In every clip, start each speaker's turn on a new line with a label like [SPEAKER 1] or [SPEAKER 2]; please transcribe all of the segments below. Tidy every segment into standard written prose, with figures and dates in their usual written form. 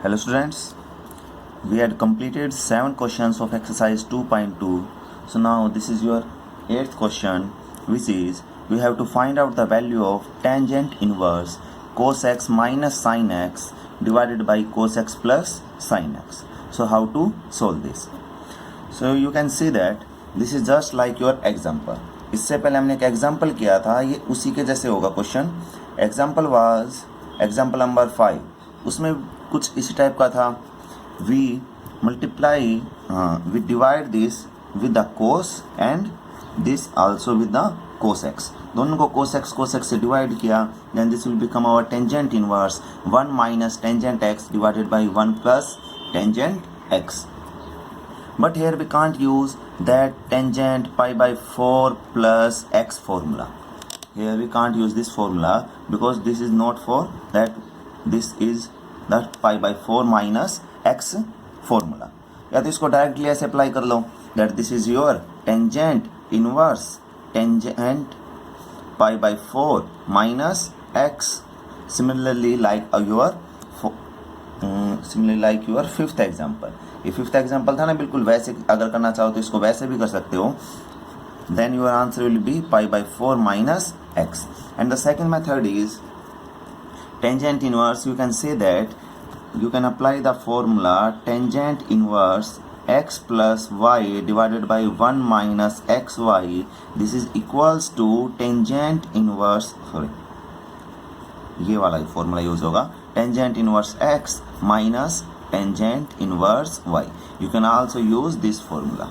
[SPEAKER 1] Hello students, we had completed 7 questions of exercise 2.2. So now this is your 8th question, which is we have to find out the value of tangent inverse cos x minus sin x divided by cos x plus sin x. So how to solve this? So you can see that this is just like your example. इससे पहले हमने एक example किया था, ये उसी के जैसे होगा question. Example was example number 5. उसमें कुछ इसी टाइप का था. We multiply we divide this with the cos and this also with the cos x. दोनों को कोस एक्स से डिवाइड किया. Then this will become our tangent inverse 1 minus tangent x divided by 1 plus tangent x. But here we can't use that tangent pi by 4 plus x formula. Here we can't use this formula because this is not for that. This is that pi by 4 minus x formula. या तो इसको directly ऐसे apply कर लो that this is your tangent inverse tangent pi by 4 minus x. Similarly like your fifth example. ये fifth example था ना, बिल्कुल वैसे अगर करना चाहो तो इसको वैसे भी कर सकते हो. Then your answer will be pi by 4 minus x. And the second method is tangent inverse. You can say that you can apply the formula tangent inverse x plus y divided by 1 minus xy. This is equals to tangent inverse, ये वाला formula use होगा, tangent inverse x minus tangent inverse y. You can also use this formula.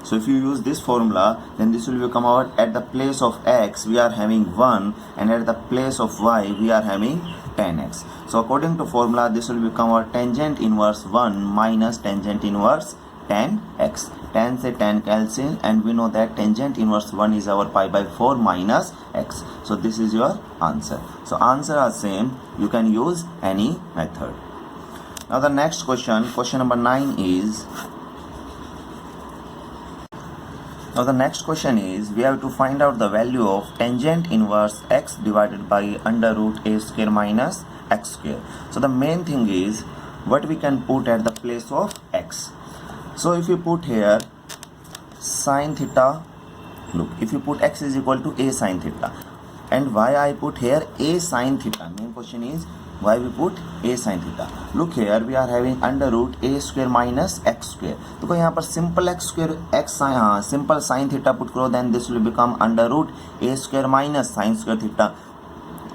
[SPEAKER 1] So if you use this formula, then this will become our, at the place of x we are having 1 and at the place of y we are having 10x. So according to formula, this will become our tangent inverse 1 minus tangent inverse 10x. 10 से 10 cancel and we know that tangent inverse 1 is our pi by 4 minus x. So this is your answer. So answer are same. You can use any method. Now the next question number 9 is. Now the next question is we have to find out the value of tangent inverse x divided by under root a square minus x square. So the main thing is what we can put at the place of x. So if you put here sin theta, look, if you put x is equal to a sin theta, and why I put here a sin theta, main question is why we put a sin theta. Look here we are having under root a square minus x square. तो यहाँ पर simple x square x simple sin theta put करो, then this will become under root a square minus sin square theta.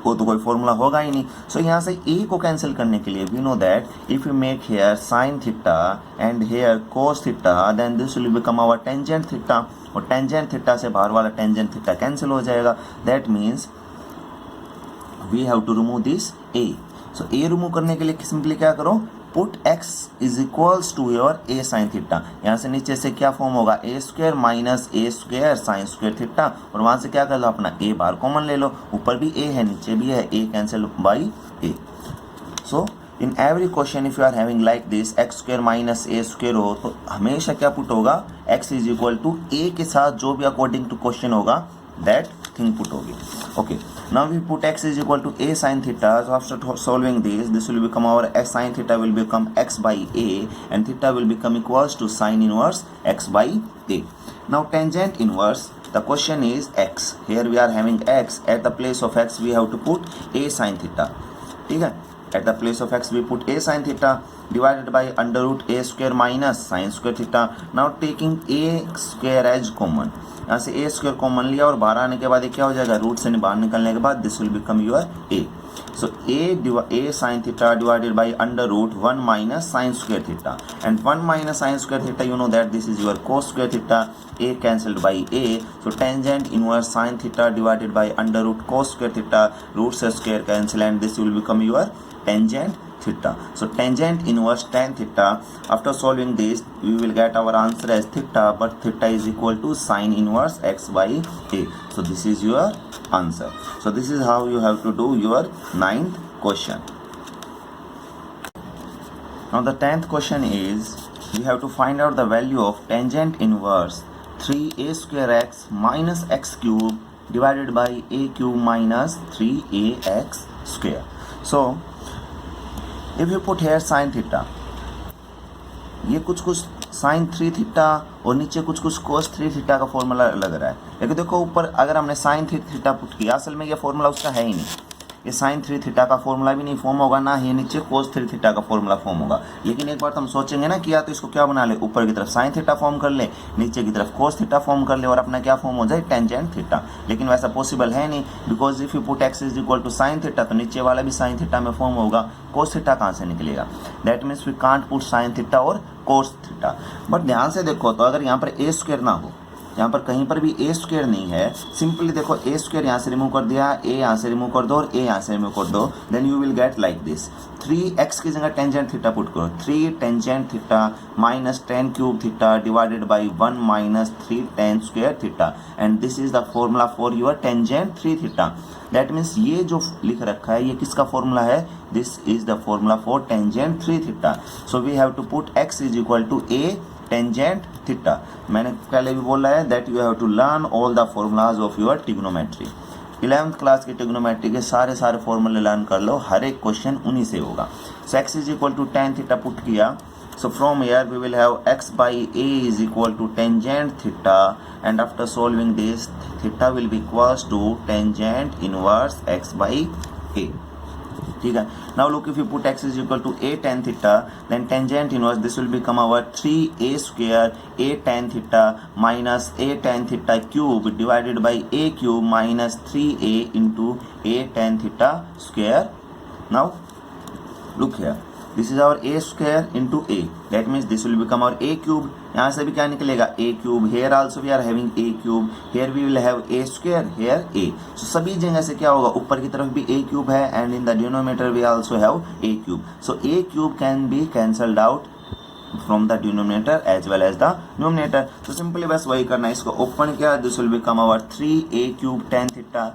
[SPEAKER 1] वो तो कोई formula होगा ही नहीं. सो यहाँ से a को कैंसिल करने के लिए we know that if you make here sine theta and here cos theta, then this will become our tangent theta. और टेंजेंट थीटा से बाहर वाला टेंजेंट थीटा कैंसिल हो जाएगा. That means we have to remove this a. So a remove करने के लिए simply क्या करो, put x is equals to your a sine theta. यहाँ से नीचे से क्या फॉर्म होगा, a square minus a square sine square theta. और वहां से क्या कर लो, अपना a बार कॉमन ले लो. ऊपर भी a है नीचे भी है, a cancel by a. So in every question if you are having like this x square minus a square हो तो हमेशा क्या पुट होगा, x is equal to a के साथ जो भी अकॉर्डिंग टू क्वेश्चन होगा दैट थिंग पुट होगी. Okay, now we put x is equal to a sin theta. So after solving this will become our x sin theta will become x by a and theta will become equals to sin inverse x by a. Now tangent inverse, the question is x. Here we are having x, at the place of x we have to put a sin theta. ठीक है, at the place of x we put a sin theta divided by under root a square minus sin square theta. Now taking a square as common, यहाँ से a square common लिया और बाहर आने के बाद ये क्या हो जाएगा, रूट से बाहर निकलने के बाद this will become your a. So a sin theta divided by under root 1 minus sin square theta, and 1 minus sin square theta you know that this is your cos square theta. A cancelled by a, so tangent inverse sin theta divided by under root cos square theta, root से square cancel and this will become your tangent theta. So tangent inverse tan theta, after solving this we will get our answer as theta, but theta is equal to sin inverse x by a. So this is your answer. So this is how you have to do your 9th question. Now the 10th question is we have to find out the value of tangent inverse 3a square x minus x cube divided by a cube minus 3ax square. So if you put here sine theta, ये कुछ कुछ sign 3 theta और नीचे कुछ कुछ कोस 3 theta का formula लग रहा है, लेकिन देखो ऊपर अगर हमने साइन 3 थीटा पुट किया, असल में ये फॉर्मूला उसका है ही नहीं, ये साइन 3 थीटा का फॉर्मूला भी नहीं फॉर्म होगा, ना ही नीचे कोस 3 थीटा का फॉर्मूला फॉर्म होगा। लेकिन एक बार हम सोचेंगे ना कि या तो इसको क्या बना ले, ऊपर की तरफ साइन थीटा फॉर्म कर ले, नीचे की तरफ कोस थीटा फॉर्म कर ले और अपना क्या फॉर्म हो जाए, टेंजेंट थीटा। लेकिन वैसा पॉसिबल है नहीं, because if you put x is equal to sine theta तो नीचे वाला भी साइन थीटा में फॉर्म होगा, कोस थीटा कहाँ से निकलेगा, that means we can't put sine theta और कोस थीटा। बट ध्यान से देखो तो अगर यहाँ पर ए स्क्वायर ना हो, यहाँ पर कहीं पर भी ए स्क्वायर नहीं है, सिंपली देखो ए स्क्वायर यहाँ से रिमूव कर दिया, ए यहाँ से रिमूव कर दो और ए यहाँ से रिमूव कर दो, then you will get like this. 3x की जगह टेंजेंट थीटा पुट करो, 3 tangent theta minus 10 cube theta divided by 1 minus 3 tan square theta, and this is the formula for your tangent 3 theta. That means ये जो लिख रखा है ये किसका फॉर्मूला है, this is the formula for tangent 3 theta. So we have to put x is equal to a tangent theta. मैंने पहले भी बोला है that you have to learn all the formulas of your trigonometry. 11th class की trigonometry के सारे फॉर्मूले learn कर लो, हर एक क्वेश्चन उन्हीं से होगा। So x is equal to tan theta put किया, so from here we will have x by a is equal to tangent theta, and after solving this theta will be equals to tangent inverse x by a. ठीक है, now look, if you put x is equal to a tan theta, then tangent inverse this will become our 3a square a tan theta minus a tan theta cube divided by a cube minus 3a into a tan theta square. Now look here, this is our a square into a, that means this will become our a cube. यहाँ से भी क्या निकलेगा, a cube, here also we are having a cube, here we will have a square, here a. So सभी जगह से क्या होगा, ऊपर की तरफ भी a cube है and in the denominator we also have a cube. So a cube can be cancelled out from the denominator as well as the numerator. So simply बस वही करना है, इसको ओपन किया, this will become our 3a cube tan theta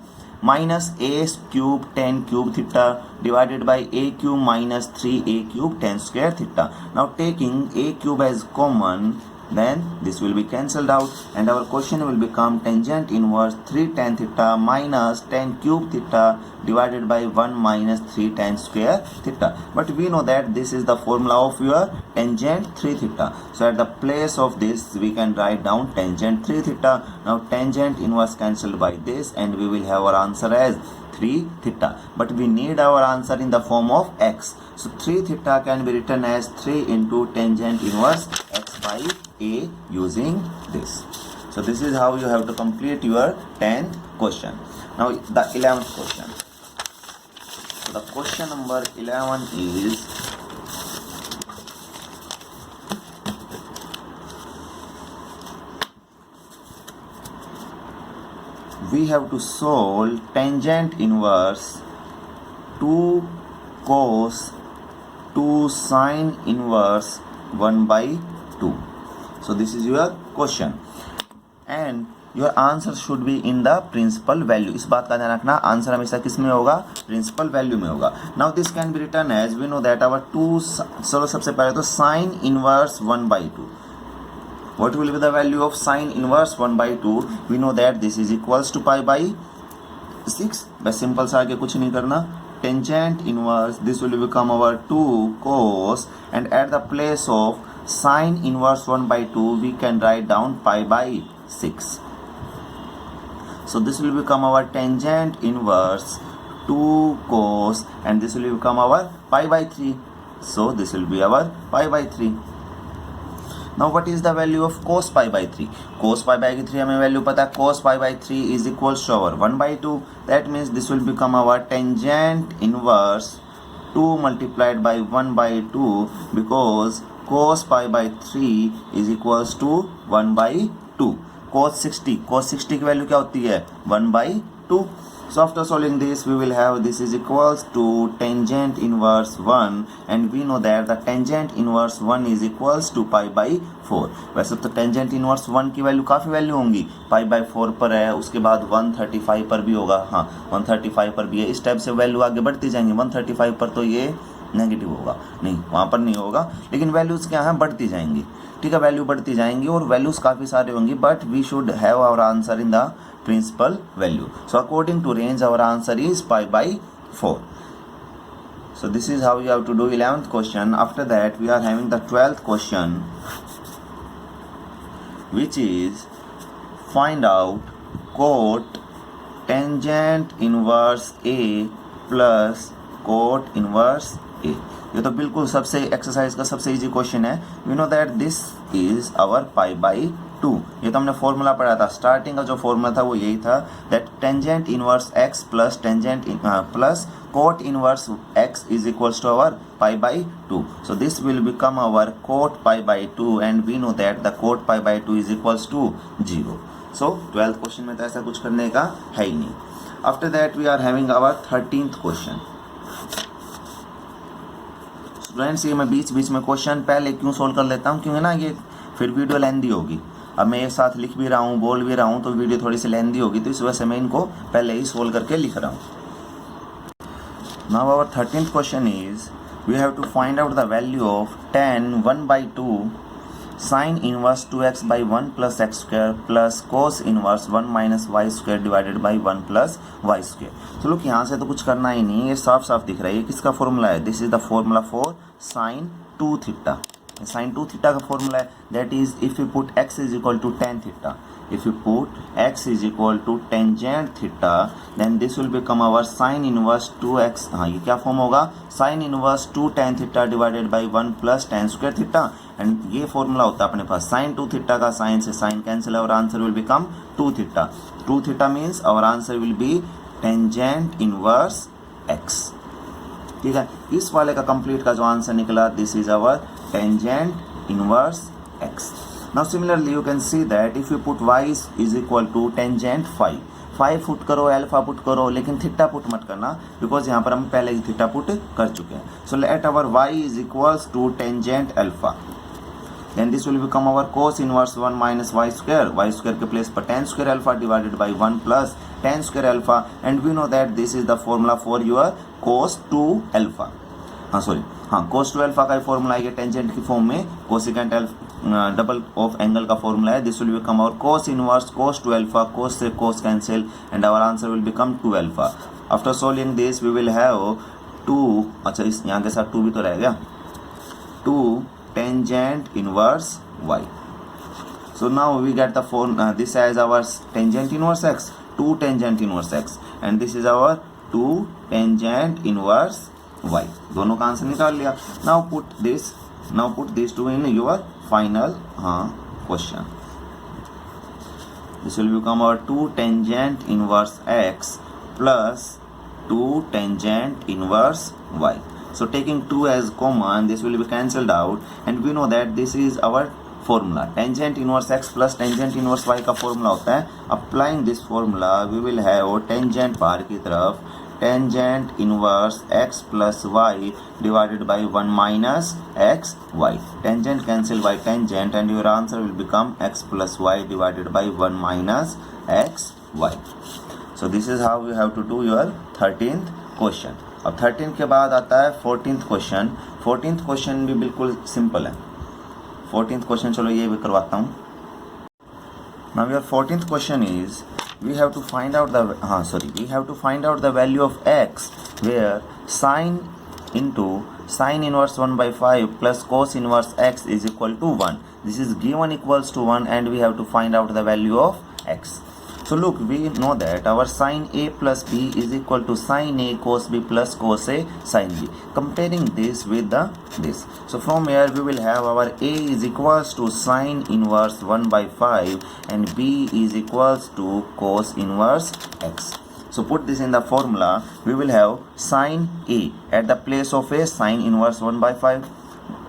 [SPEAKER 1] minus a cube tan cube theta divided by a cube minus 3a cube tan square theta. Now taking a cube as common, then this will be cancelled out and our question will become tangent inverse 3 tan theta minus tan cube theta divided by 1 minus 3 tan square theta. But we know that this is the formula of your tangent 3 theta. So at the place of this we can write down tangent 3 theta. Now tangent inverse cancelled by this and we will have our answer as 3 theta. But we need our answer in the form of x. So 3 theta can be written as 3 into tangent inverse x by a using this. So this is how you have to complete your 10th question. Now the 11th question. So the question number 11 is we have to solve tangent inverse 2 cos 2 sin inverse 1 by 2. So this is your question and your answer should be in the principal value. इस बात का ध्यान रखना, answer हमेशा किस में होगा, principal value में होगा. Now this can be written as we know that our 2, चलो सबसे पहले तो sin inverse 1 by 2. What will be the value of sin inverse 1 by 2? We know that this is equals to pi by 6. बस simple सा आगे कुछ नहीं करना. Tangent inverse this will become our 2 cos and at the place of sin inverse 1 by 2 we can write down pi by 6. So this will become our tangent inverse 2 cos and this will become our pi by 3. So this will be our pi by 3. Now what is the value of cos pi by 3? Cos pi by 3 हमें value पता है. Cos pi by 3 is equals to our 1 by 2. That means this will become our tangent inverse 2 multiplied by 1 by 2 because cos pi by 3 is equals to 1 by 2. Cos 60 की value क्या होती है, 1 by 2. So after solving this we will have this is equals to tangent inverse 1 and we know that the tangent inverse 1 is equals to pi by 4. वैसे तो tangent inverse 1 की value काफ़ी value होंगी, pi by 4 पर है, उसके बाद 135 पर भी होगा, हाँ 135 पर भी है. इस टाइप से वैल्यू आगे बढ़ती जाएंगी. 135 पर तो ये नेगेटिव होगा, नहीं वहाँ पर नहीं होगा, लेकिन वैल्यूज़ क्या हैं, बढ़ती जाएंगी. ठीक है, वैल्यू बढ़ती जाएंगी और वैल्यूज़ काफ़ी सारे होंगी, but we should have our answer in the principal value. So according to range our answer is pi by 4. So this is how you have to do 11th question. After that we are having the 12th question, which is find out cot tangent inverse A plus cot inverse A. ये तो बिल्कुल सबसे exercise का सबसे easy question है. We know that this is our pi by 2. ये तो हमने फॉर्मूला पढ़ा था. स्टार्टिंग का जो फॉर्मूला था वो यही था that tangent inverse x plus tangent plus cot inverse x is equals to our pi by 2. So this will become our cot pi by 2 and we know that the cot pi by 2 is equals to 0. So 12th question में तो ऐसा कुछ करने का है ही नहीं. After that we are having our 13th question. Friends ये मैं बीच बीच में क्वेश्चन पहले क्यों सोल्व कर लेता हूँ, क्योंकि ना ये फिर वीडियो लेंदी होगी. अब मैं एक साथ लिख भी रहा हूँ बोल भी रहा हूँ तो वीडियो थोड़ी सी लेंदी होगी, तो इस वजह से मैं इनको पहले ही सोल्व करके लिख रहा हूँ. Now our 13th question is we have to find out the value of tan 1 by 2 sin inverse 2x by 1 plus x square plus cos inverse 1 minus y square divided by 1 plus y square. तो लोग यहाँ से तो कुछ करना ही नहीं, ये साफ साफ दिख रहा है. ये किसका फॉर्मूला है? This is the formula for sin 2 theta. sin 2 theta का फॉर्मूला है that is if you put x is equal to tan theta. If you put x is equal to tangent theta, then this will become our sin inverse 2x. हाँ ये क्या form होगा? sin inverse 2 tan theta divided by 1 plus tan square theta. And ये formula होता है अपने पास sin 2 theta का sin से sin cancel, our answer will become 2 theta. 2 theta means our answer will be tangent inverse x. ठीक है, इस वाले का कंप्लीट का जो आंसर निकला this is our tangent inverse x. Now similarly you can see that if you put y is equal to tangent phi put करो, alpha put करो, लेकिन थीटा पुट मत करना बिकॉज यहाँ पर हम पहले ही थीटा पुट कर चुके हैं. So let our y is equals to tangent alpha. Then this will become our cos inverse 1 minus y square के प्लेस पर tan square alpha divided by 1 plus tan square alpha. And we know that this is the formula for your cos 2 alpha. cos 2 alpha का formula है tangent की form में, cosecant double of angle का formula है. This will become our cos inverse cos 2 alpha, cos से cos cancel and our answer will become 2 alpha. After solving this we will have 2, अच्छा इस यहाँ के साथ 2 भी तो रह गया, 2 tangent inverse y. So now we get the form this as our tangent inverse x, 2 tangent inverse x and this is our 2 tangent inverse y. दोनों का आंसर निकाल लिया. Now put this two in your final question. This will become our 2 tangent inverse x plus 2 tangent inverse y. So taking 2 as common, this will be cancelled out and we know that this is our formula. Tangent inverse x plus tangent inverse y का formula होता है. Applying this formula, we will have tangent बाहर की तरफ tangent inverse x plus y divided by 1 minus x y. Tangent cancel by tangent and your answer will become x plus y divided by 1 minus x y. So this is how you have to do your 13th question. अब 13th के बाद आता है 14th question. 14th question भी बिल्कुल simple है. 14th question चलो ये भी करवाता हूँ. Now your 14th question is we have to find out the value of x where sin inverse 1 by 5 plus cos inverse x is equal to 1. This is given equals to 1 and we have to find out the value of x. So look, we know that our sin a plus b is equal to sin a cos b plus cos a sin b. Comparing this with this. So from here we will have our a is equals to sin inverse 1 by 5 and b is equals to cos inverse x. So put this in the formula. We will have sin a at the place of a sin inverse 1 by 5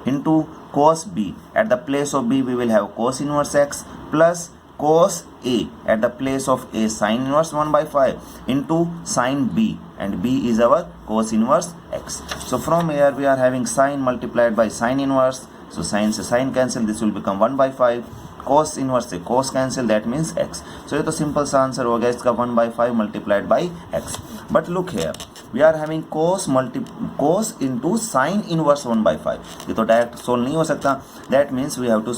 [SPEAKER 1] into cos b. At the place of b we will have cos inverse x plus cos a at the place of a sin inverse 1 by 5 into sin b and b is our cos inverse x. So from here we are having sin multiplied by sin inverse. So sin से sin cancel, this will become 1 by 5. Cos inverse से cos cancel, that means x. So ये तो simple सा answer हो गया इसका 1 by 5 multiplied by x. But look here, we are having cos into sin inverse 1 by 5. ये तो direct solve नहीं हो सकता. That means we have to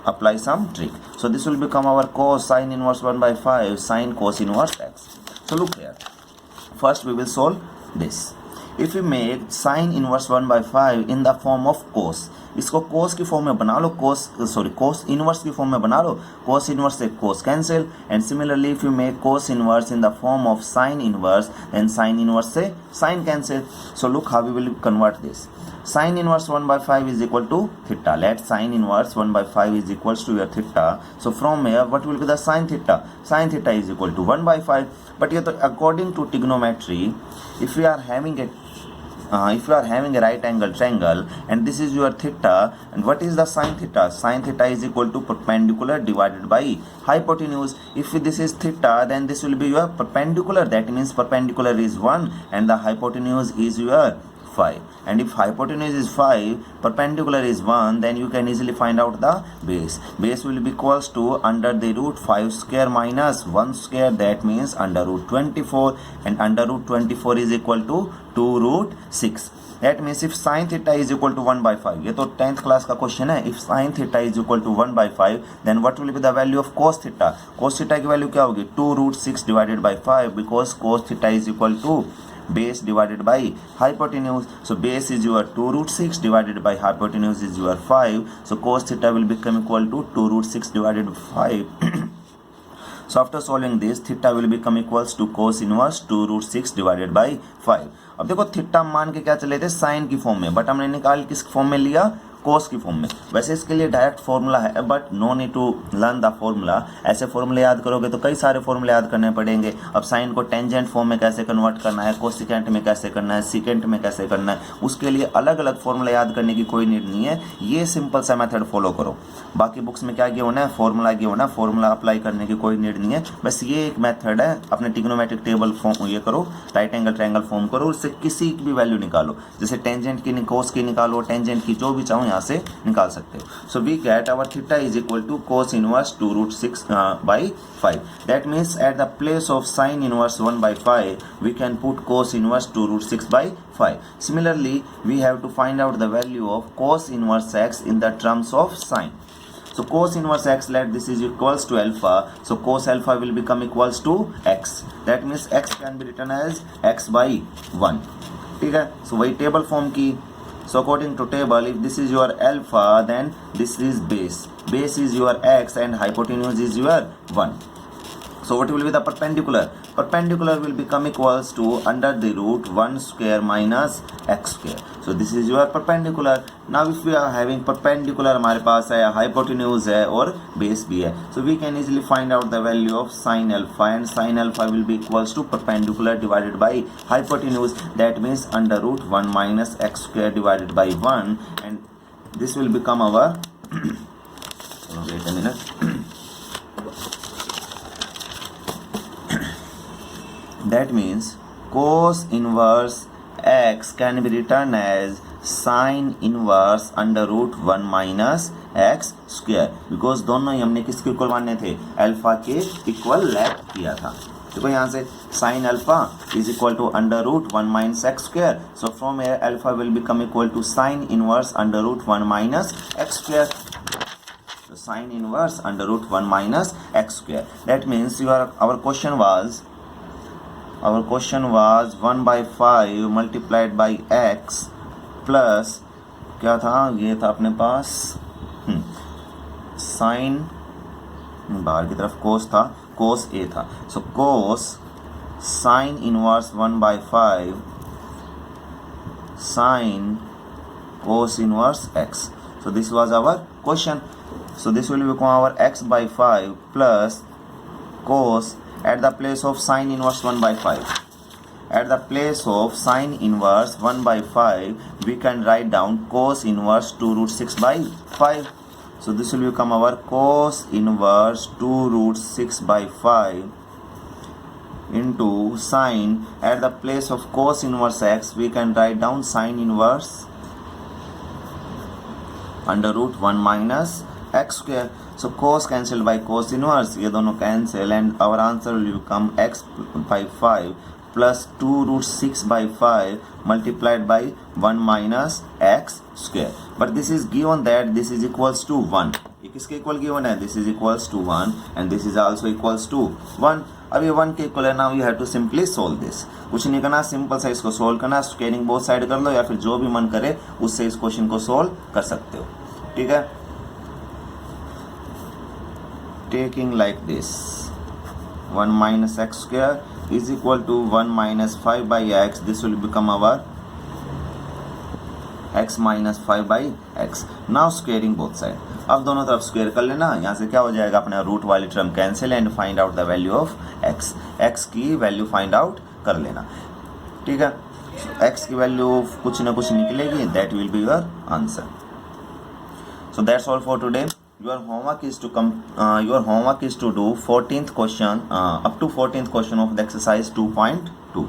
[SPEAKER 1] apply some trick. So this will become our cos sin inverse 1 by 5 sin cos inverse x. So look here, first we will solve this. If you make sign inverse 1/5 in the form of cos, इसको कोस की form में बना लो, cos inverse की form में बना लो, cos inverse से cos cancel, and similarly if you make cos inverse in the form of sine inverse then sine inverse से sine cancel. So look how we will convert this. Sin inverse 1/5 is equal to theta. Let sin inverse 1/5 is equals to your theta. So from here, what will be the sin theta? Sin theta is equal to 1/5. But here, according to trigonometry, if we are having a right angle triangle and this is your theta, and what is the sin theta? Sin theta is equal to perpendicular divided by hypotenuse. If this is theta, then this will be your perpendicular. That means perpendicular is 1 and the hypotenuse is your 5. And if hypotenuse is 5, perpendicular is 1, then you can easily find out the base. Base will be equals to under the root 5 square minus 1 square, that means under root 24, and under root 24 is equal to 2 root 6. That means if sin theta is equal to 1/5, ये तो 10th class का question है. If sin theta is equal to 1/5, then what will be the value of cos theta? Cos theta की value क्या होगी? 2 root 6 divided by 5, because cos theta is equal to base divided by hypotenuse. So base is your 2 root 6 divided by hypotenuse is your 5. So cos theta will become equal to 2 root 6 divided by 5. So after solving this, theta will become equals to cos inverse 2 root 6 divided by 5. अब देखो theta मान के क्या चले थे? Sign की form में, but हमने निकाल किस फॉर्म में लिया? कोस की फॉर्म में. वैसे इसके लिए डायरेक्ट फॉर्मूला है, but no need to learn the formula. ऐसे फॉर्मूले याद करोगे तो कई सारे फॉर्मूले याद करने पड़ेंगे. अब साइन को टेंजेंट फॉर्म में कैसे कन्वर्ट करना है, कोसिकेंट में कैसे करना है, सीकेंट में कैसे करना है, उसके लिए अलग अलग फॉर्मूला याद करने की कोई नीड नहीं है. ये सिंपल सा मेथड फॉलो करो. बाकी बुक्स में क्या किया होना है? फॉर्मूला किया होना. फॉर्मूला अप्लाई करने की कोई नीड नहीं है. बस ये एक मेथड है. अपने ट्रिग्नोमेट्रिक टेबल फॉर्म ये करो, राइट एंगल ट्रायंगल फॉर्म करो, उससे किसी की भी वैल्यू निकालो. जैसे टेंजेंट की, कोस की निकालो, टेंजेंट की, जो भी चाहो यहाँ से निकाल सकते हो. So we get our theta is equal to cos inverse 2 root 6 by 5. That means at the place of sin inverse 1/5, we can put cos inverse 2 root 6 by 5. Similarly, we have to find out the value of cos inverse x in the terms of sin. So cos inverse x, let this is equals to alpha. So cos alpha will become equals to x. That means x can be written as x by 1. ठीक है. So वही table form की. So according to table, if this is your alpha, then this is base. Base is your x and hypotenuse is your 1. So what will be the perpendicular? Perpendicular will become equals to under the root 1 square minus x square. So this is your perpendicular. Now if we are having perpendicular, हमारे पास है, hypotenuse है और base भी है. So we can easily find out the value of sin alpha, and sin alpha will be equals to perpendicular divided by hypotenuse. That means under root 1 minus x square divided by 1, and this will become our wait a minute. That means cos inverse x can be written as sin inverse under root 1 minus x square, because दोनों ही हमने किसके equal माने थे? Alpha के equal let किया था. देखो यहाँ से sin alpha is equal to under root 1 minus x square. So from here alpha will become equal to sin inverse under root 1 minus x square. So sin inverse under root 1 minus x square. That means our question was 1/5 multiplied by x plus क्या था? ये था अपने पास sign, बाहर की तरफ कोस था, cos A था. So cos sine inverse 1/5 sine cos inverse x. So this was our question. So this will become our x/5 plus cos at the place of sin inverse 1/5. At the place of sin inverse 1/5, we can write down cos inverse 2 root 6 by 5. So this will become our cos inverse 2 root 6 by 5 into sin. At the place of cos inverse x, we can write down sin inverse under root 1 minus x square. So cos cancelled by cos inverse, ये दोनों cancel, and our answer will become x/5 plus 2 root 6 by 5 multiplied by 1 minus x square. But this is given that this is equals to 1। ये किसके equal given है? This is equals to 1 and this is also equals to 1। अब ये 1 के equal है, now you have to simply solve this. कुछ नहीं करना, सिंपल सा इसको सोल्व करना, स्क्वायरिंग बोथ साइड कर लो या फिर जो भी मन करे उससे इस क्वेश्चन को सोल्व कर सकते हो। ठीक है, taking like this 1 minus x square is equal to 1 minus 5 by x. This will become our x minus 5 by x. Now squaring both side. अब दोनों तरफ स्क्वायर कर लेना, यहाँ से क्या हो जाएगा, अपना रूट वाली term cancel and find out the value of x। x की वैल्यू फाइंड आउट कर लेना। ठीक है, x की वैल्यू कुछ ना कुछ निकलेगी, that will be your answer. So that's all for today. Your homework is to do 14th question up to 14th question of the exercise 2.2.